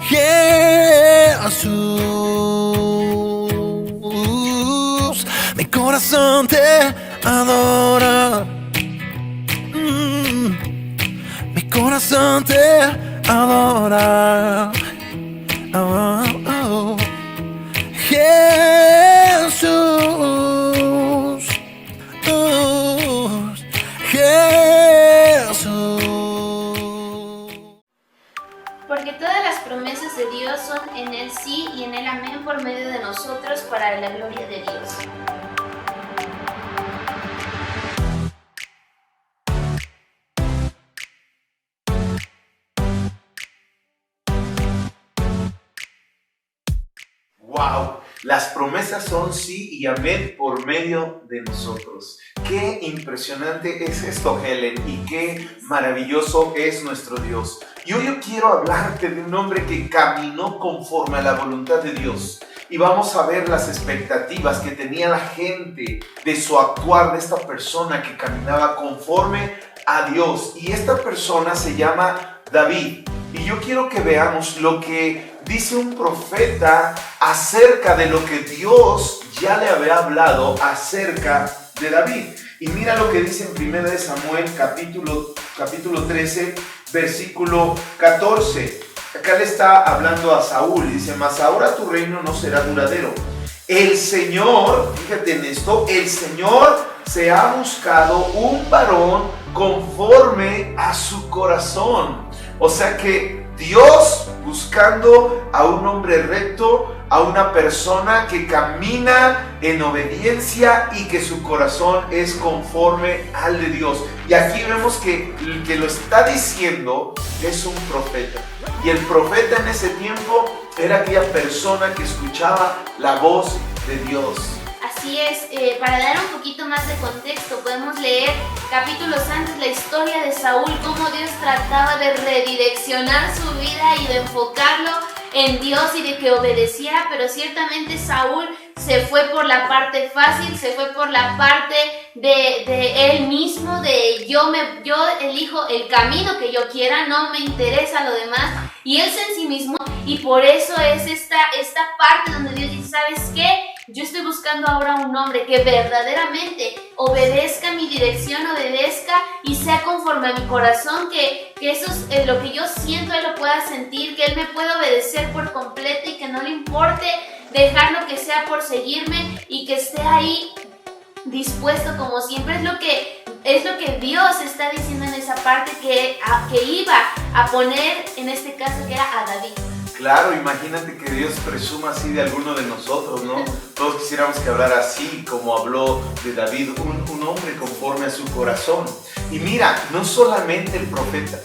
Jesús, mi corazón te adora. Mi corazón te adora. Oh, oh. Jesús, Jesús. Porque todas las promesas de Dios son en el sí y en el amén por medio de nosotros para la gloria de Dios. ¡Wow! Las promesas son sí y amén por medio de nosotros. Qué impresionante es esto, Helen, y qué maravilloso es nuestro Dios. Y hoy yo quiero hablarte de un hombre que caminó conforme a la voluntad de Dios. Y vamos a ver las expectativas que tenía la gente de su actuar, de esta persona que caminaba conforme a Dios. Y esta persona se llama David. Y yo quiero que veamos lo que dice un profeta acerca de lo que Dios ya le había hablado acerca de David. Y mira lo que dice en 1 Samuel capítulo 13, versículo 14. Acá le está hablando a Saúl. Dice: mas ahora tu reino no será duradero. El Señor, fíjate en esto, el Señor se ha buscado un varón conforme a su corazón. O sea que Dios buscando a un hombre recto, a una persona que camina en obediencia y que su corazón es conforme al de Dios. Y aquí vemos que el que lo está diciendo es un profeta. Y el profeta en ese tiempo era aquella persona que escuchaba la voz de Dios. Así es, para dar un poquito más de contexto, podemos leer capítulos antes la historia de Saúl, cómo Dios trataba de redireccionar su vida y de enfocarlo en Dios y de que obedeciera, pero ciertamente Saúl se fue por la parte fácil, se fue por la parte de él mismo, de yo elijo el camino que yo quiera, no me interesa lo demás, y él se ensimismó, y por eso es esta parte donde Dios dice: ¿sabes qué? Yo estoy buscando ahora un hombre que verdaderamente obedezca mi dirección, obedezca y sea conforme a mi corazón, que eso es lo que yo siento, él lo pueda sentir, que él me pueda obedecer por completo y que no le importe dejar lo que sea por seguirme y que esté ahí dispuesto como siempre. Es lo que Dios está diciendo en esa parte que iba a poner, en este caso que era a David. Claro, imagínate que Dios presuma así de alguno de nosotros, ¿no? Todos quisiéramos que hablara así como habló de David, un hombre conforme a su corazón. Y mira, no solamente el profeta,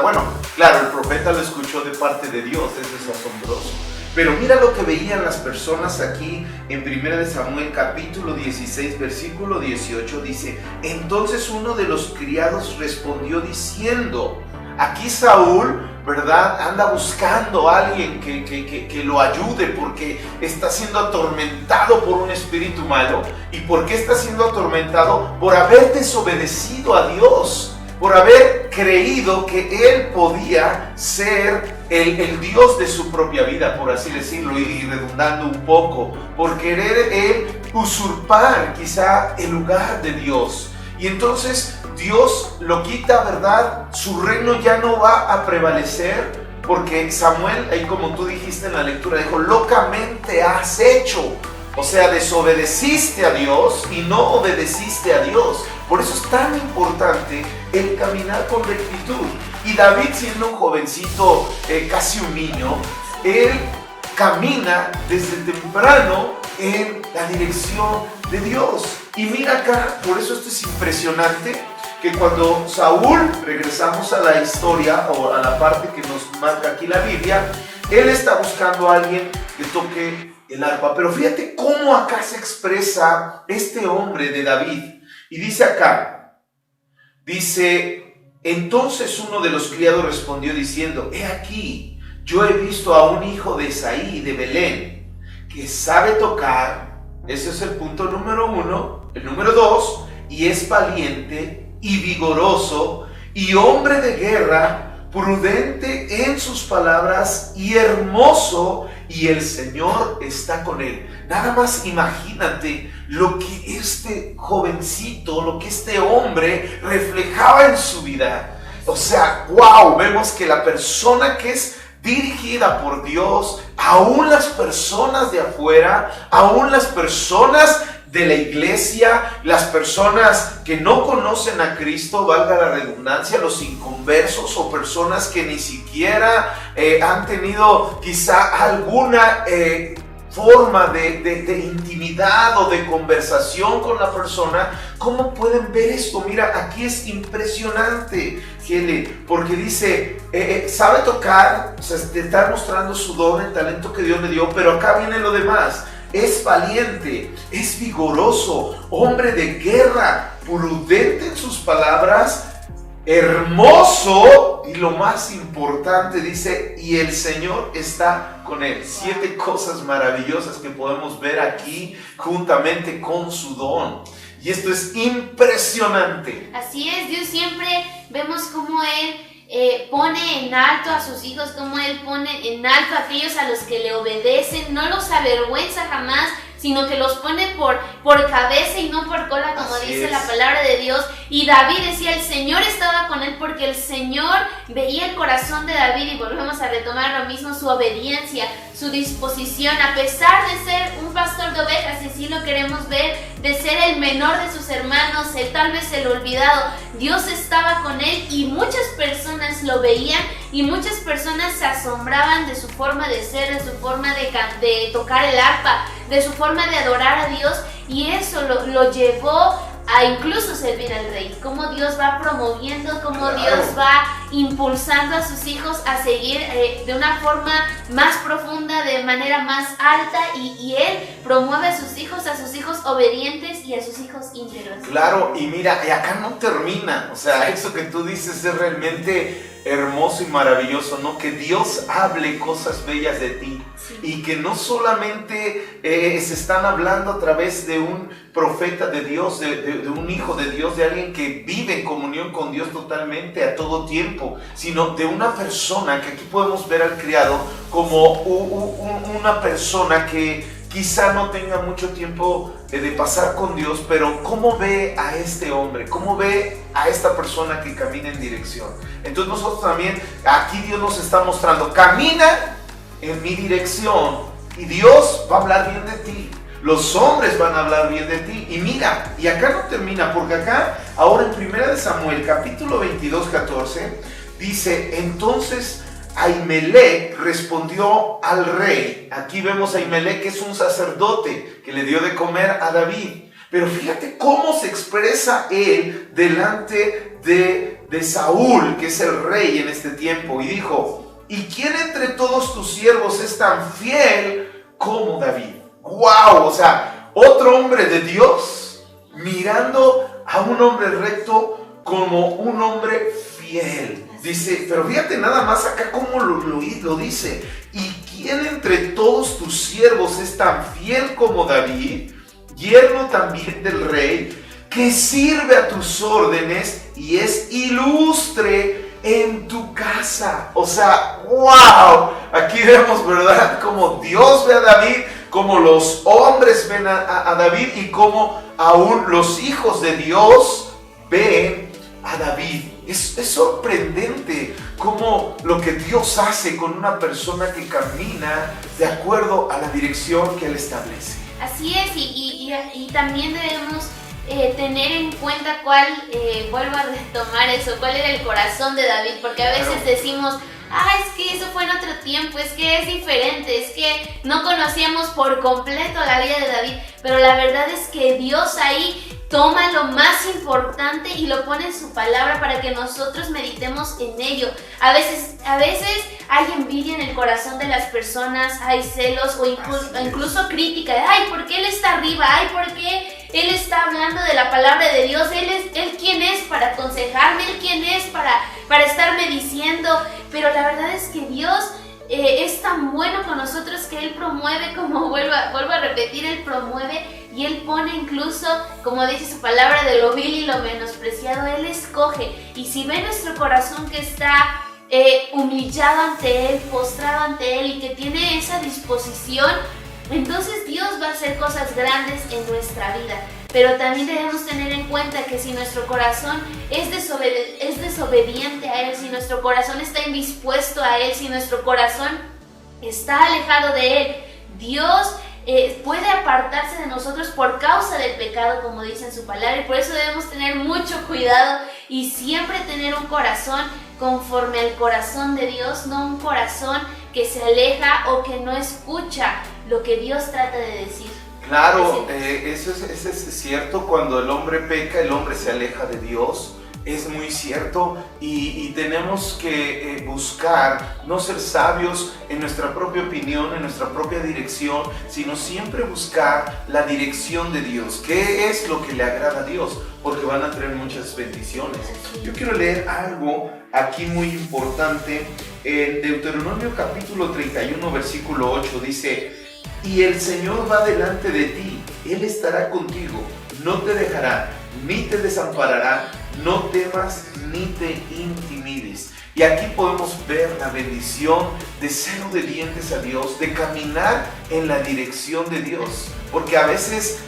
bueno, claro, el profeta lo escuchó de parte de Dios, eso es asombroso. Pero mira lo que veían las personas aquí en 1 Samuel capítulo 16, versículo 18, dice: entonces uno de los criados respondió diciendo, aquí Saúl, ¿verdad?, anda buscando a alguien que lo ayude porque está siendo atormentado por un espíritu malo. ¿Y por qué está siendo atormentado? Por haber desobedecido a Dios, por haber creído que él podía ser el Dios de su propia vida, por así decirlo, y redundando un poco, por querer él usurpar quizá el lugar de Dios. Y entonces Dios lo quita, ¿verdad? Su reino ya no va a prevalecer, porque Samuel, ahí como tú dijiste en la lectura, dijo: locamente has hecho. O sea, desobedeciste a Dios y no obedeciste a Dios. Por eso es tan importante el caminar con rectitud. Y David, siendo un jovencito, casi un niño, él camina desde temprano en la dirección de Dios. Y mira acá, por eso esto es impresionante, que cuando Saúl, regresamos a la historia o a la parte que nos marca aquí la Biblia, él está buscando a alguien que toque el arpa. Pero fíjate cómo acá se expresa este hombre de David. Y dice acá, entonces uno de los criados respondió diciendo: he aquí, yo he visto a un hijo de Isaí de Belén que sabe tocar. Ese es el punto número 1. El número 2, y es valiente y vigoroso y hombre de guerra, prudente en sus palabras y hermoso, y el Señor está con él. Nada más imagínate lo que este jovencito, lo que este hombre reflejaba en su vida. O sea, wow, vemos que la persona que es dirigida por Dios, aún las personas de afuera, aún las personas de la iglesia, las personas que no conocen a Cristo, valga la redundancia, los inconversos o personas que ni siquiera han tenido quizá alguna forma de intimidad o de conversación con la persona, ¿cómo pueden ver esto? Mira, aquí es impresionante, Gele, porque dice, sabe tocar, o sea, te está mostrando su don, el talento que Dios le dio, pero acá viene lo demás. Es valiente, es vigoroso, hombre de guerra, prudente en sus palabras, hermoso, y lo más importante dice, y el Señor está con él. 7 cosas maravillosas que podemos ver aquí juntamente con su don. Y esto es impresionante. Así es, Dios siempre vemos cómo Él pone en alto a sus hijos, como Él pone en alto a aquellos a los que le obedecen, no los avergüenza jamás, sino que los pone por cabeza y no por cola, como Así dice es. la palabra de Dios. Y David decía, el Señor estaba con él, porque el Señor veía el corazón de David, y volvemos a retomar lo mismo, su obediencia, su disposición, a pesar de ser un pastor de ovejas, y así lo queremos ver, de ser el menor de sus hermanos, tal vez el olvidado, Dios estaba con él, y muchas personas lo veían, y muchas personas se asombraban de su forma de ser, de su forma de tocar el arpa, de su forma de adorar a Dios, y eso lo llevó a incluso servir al rey. Cómo Dios va promoviendo, cómo Claro. Dios va impulsando a sus hijos a seguir de una forma más profunda, de manera más alta, y Él promueve a sus hijos obedientes y a sus hijos íntegros. Claro, y mira, y acá no termina, o sea, eso que tú dices es realmente hermoso y maravilloso, ¿no? Que Dios hable cosas bellas de ti. Sí. Y que no solamente se están hablando a través de un profeta de Dios, de un hijo de Dios, de alguien que vive en comunión con Dios totalmente a todo tiempo, sino de una persona que aquí podemos ver al criado como una persona que quizá no tenga mucho tiempo de pasar con Dios, pero ¿cómo ve a este hombre? ¿Cómo ve a esta persona que camina en dirección? Entonces nosotros también, aquí Dios nos está mostrando, camina en mi dirección y Dios va a hablar bien de ti. Los hombres van a hablar bien de ti. Y mira, y acá no termina, porque acá, ahora en 1 Samuel, capítulo 22, 14, dice, entonces Ahimelech respondió al rey. Aquí vemos a Ahimelech, que es un sacerdote que le dio de comer a David. Pero fíjate cómo se expresa él delante de Saúl, que es el rey en este tiempo. Y dijo, ¿y quién entre todos tus siervos es tan fiel como David? ¡Wow! O sea, otro hombre de Dios mirando a un hombre recto como un hombre fiel. Dice, pero fíjate nada más acá cómo lo dice. ¿Y quién entre todos tus siervos es tan fiel como David, yerno también del rey, que sirve a tus órdenes y es ilustre en tu casa? O sea, wow, aquí vemos, ¿verdad?, cómo Dios ve a David, cómo los hombres ven a David y cómo aún los hijos de Dios ven a David. Es sorprendente cómo lo que Dios hace con una persona que camina de acuerdo a la dirección que Él establece. Así es, y también debemos tener en cuenta vuelvo a retomar eso, cuál era el corazón de David, porque a veces decimos, es que eso fue en otro tiempo, es que es diferente, es que no conocíamos por completo la vida de David, pero la verdad es que Dios ahí toma lo más importante y lo pone en su palabra para que nosotros meditemos en ello. A veces hay envidia en el corazón de las personas, hay celos o incluso crítica de, ¿por qué él está arriba? ¿Por qué él está hablando de la palabra de Dios? ¿Él quién es para aconsejarme? ¿Él quién es para estarme diciendo? Pero la verdad es que Dios es tan bueno con nosotros que Él promueve, como vuelvo a repetir, Él promueve y Él pone incluso, como dice su palabra, de lo vil y lo menospreciado, Él escoge. Y si ve nuestro corazón que está humillado ante Él, postrado ante Él y que tiene esa disposición, entonces Dios va a hacer cosas grandes en nuestra vida. Pero también debemos tener en cuenta que si nuestro corazón es desobediente a Él, si nuestro corazón está indispuesto a Él, si nuestro corazón está alejado de Él, Dios puede apartarse de nosotros por causa del pecado, como dice en su palabra, y por eso debemos tener mucho cuidado y siempre tener un corazón conforme al corazón de Dios, no un corazón que se aleja o que no escucha lo que Dios trata de decir. Claro, eso es cierto. Cuando el hombre peca, el hombre se aleja de Dios. Es muy cierto, y tenemos que buscar no ser sabios en nuestra propia opinión, en nuestra propia dirección, sino siempre buscar la dirección de Dios. ¿Qué es lo que le agrada a Dios? Porque van a traer muchas bendiciones. Yo quiero leer algo aquí muy importante. En Deuteronomio capítulo 31, versículo 8 dice: y el Señor va delante de ti, Él estará contigo, no te dejará, ni te desamparará, no temas ni te intimides. Y aquí podemos ver la bendición de ser obedientes a Dios, de caminar en la dirección de Dios. Porque a veces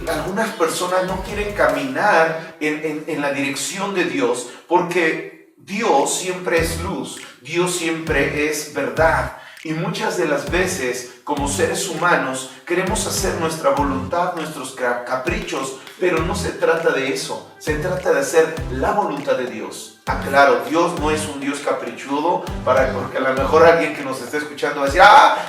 algunas personas no quieren caminar en la dirección de Dios, porque Dios siempre es luz, Dios siempre es verdad. Y muchas de las veces, como seres humanos, queremos hacer nuestra voluntad, nuestros caprichos, pero no se trata de eso. Se trata de hacer la voluntad de Dios. Claro, Dios no es un Dios caprichudo, porque a lo mejor alguien que nos esté escuchando va a decir: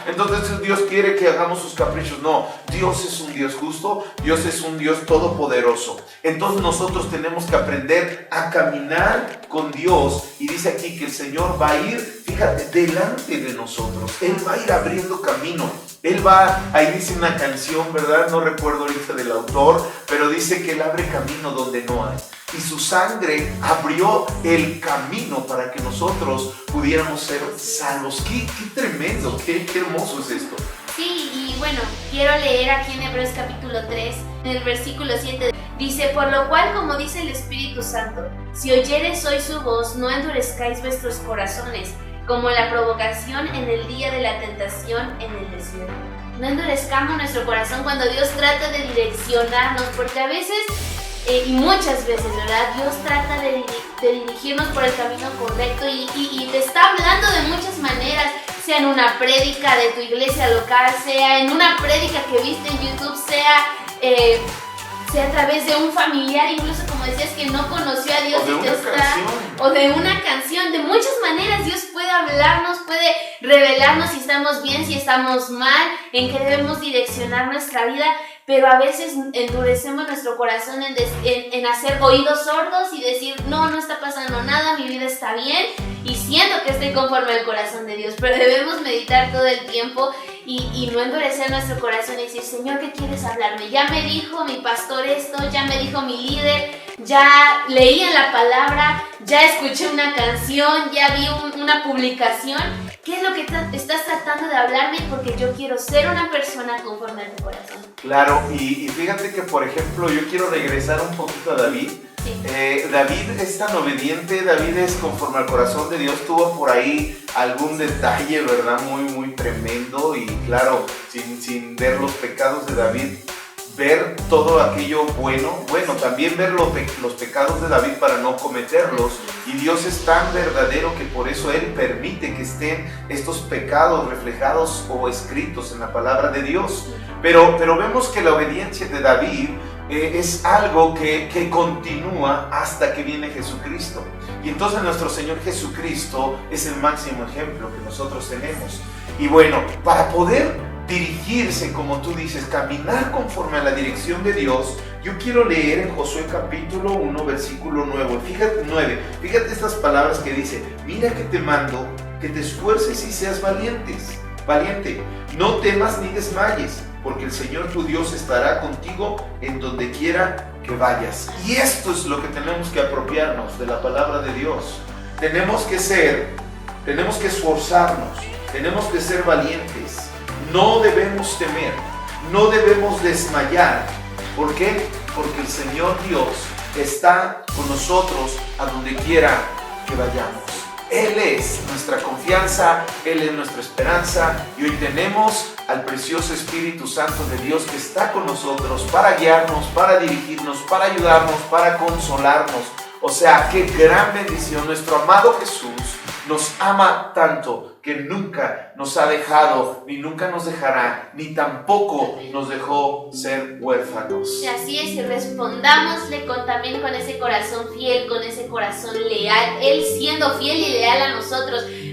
entonces Dios quiere que hagamos sus caprichos. No, Dios es un Dios justo, Dios es un Dios todopoderoso. Entonces nosotros tenemos que aprender a caminar con Dios, y dice aquí que el Señor va a ir, fíjate, delante de nosotros. Él va a ir abriendo camino. Él va, ahí dice una canción, ¿verdad? No recuerdo ahorita del autor, pero dice que Él abre camino donde no hay. Y su sangre abrió el camino para que nosotros pudiéramos ser salvos. ¡Qué tremendo! ¡Qué hermoso es esto! Sí, y bueno, quiero leer aquí en Hebreos capítulo 3, en el versículo 7. Dice: por lo cual, como dice el Espíritu Santo, si oyereis hoy su voz, no endurezcáis vuestros corazones, como la provocación en el día de la tentación en el desierto. No endurezcamos nuestro corazón cuando Dios trata de direccionarnos, porque a veces, y muchas veces, ¿verdad? Dios trata de dirigirnos por el camino correcto y te está hablando de muchas maneras, sea en una prédica de tu iglesia local, sea en una prédica que viste en YouTube, sea a través de un familiar, incluso como decías, que no conoció a Dios, o de una canción. De muchas maneras Dios puede hablarnos, puede revelarnos si estamos bien, si estamos mal, en qué debemos direccionar nuestra vida, pero a veces endurecemos nuestro corazón en hacer oídos sordos y decir: no está pasando nada, mi vida está bien y siento que estoy conforme al corazón de Dios. Pero debemos meditar todo el tiempo y no endurecer nuestro corazón y decir: Señor, ¿qué quieres hablarme? Ya me dijo mi pastor esto, ya me dijo mi líder, ya leí en la palabra, ya escuché una canción, ya vi una publicación. ¿Qué es lo que estás tratando de hablarme? Porque yo quiero ser una persona conforme a tu corazón. Claro, y fíjate que, por ejemplo, yo quiero regresar un poquito a David. Sí. David es tan obediente, David es conforme al corazón de Dios. Tuvo por ahí algún detalle, ¿verdad? Muy tremendo, y claro, sin ver los pecados de David, ver todo aquello bueno, también ver los pecados de David para no cometerlos. Y Dios es tan verdadero que por eso Él permite que estén estos pecados reflejados o escritos en la palabra de Dios. Pero vemos que la obediencia de David es algo que continúa hasta que viene Jesucristo. Y entonces nuestro Señor Jesucristo es el máximo ejemplo que nosotros tenemos. Y bueno, para poder dirigirse, como tú dices, caminar conforme a la dirección de Dios, yo quiero leer en Josué capítulo 1, versículo 9. Fíjate estas palabras que dice: mira que te mando que te esfuerces y seas valiente, no temas ni desmayes, porque el Señor tu Dios estará contigo en donde quiera que vayas. Y esto es lo que tenemos que apropiarnos de la palabra de Dios. Tenemos que esforzarnos, tenemos que ser valientes. No debemos temer, no debemos desmayar. ¿Por qué? Porque el Señor Dios está con nosotros a donde quiera que vayamos. Él es nuestra confianza, Él es nuestra esperanza y hoy tenemos al precioso Espíritu Santo de Dios que está con nosotros para guiarnos, para dirigirnos, para ayudarnos, para consolarnos. O sea, qué gran bendición. Nuestro amado Jesús nos ama tanto que nunca nos ha dejado, ni nunca nos dejará, ni tampoco nos dejó ser huérfanos. Y así es, y respondámosle también con ese corazón fiel, con ese corazón leal, Él siendo fiel y leal a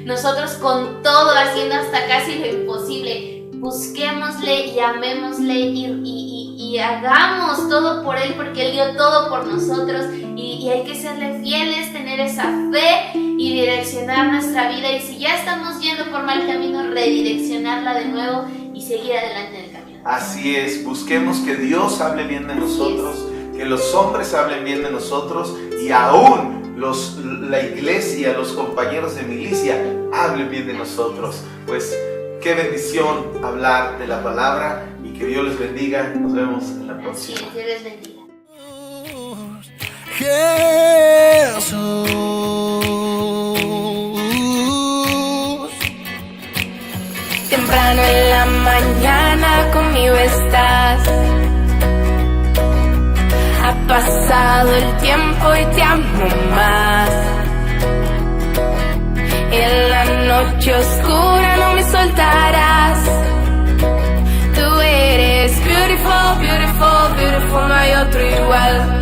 nosotros con todo, haciendo hasta casi lo imposible. Busquémosle y amémosle y hagamos todo por Él, porque Él dio todo por nosotros y hay que serle fieles, tener esa fe y direccionar nuestra vida, y si ya estamos yendo por mal camino, redireccionarla de nuevo y seguir adelante en el camino. Así es, busquemos que Dios hable bien de nosotros, que los hombres hablen bien de nosotros y aún la iglesia, los compañeros de milicia hablen bien de nosotros. Pues qué bendición hablar de la palabra y que Dios les bendiga. Nos vemos en la próxima. Sí, Dios les bendiga. Jesús, temprano en la mañana conmigo estás. Ha pasado el tiempo y te amo más. En la noche oscura no me soltarás. Tú eres beautiful, beautiful, beautiful, no hay otro igual.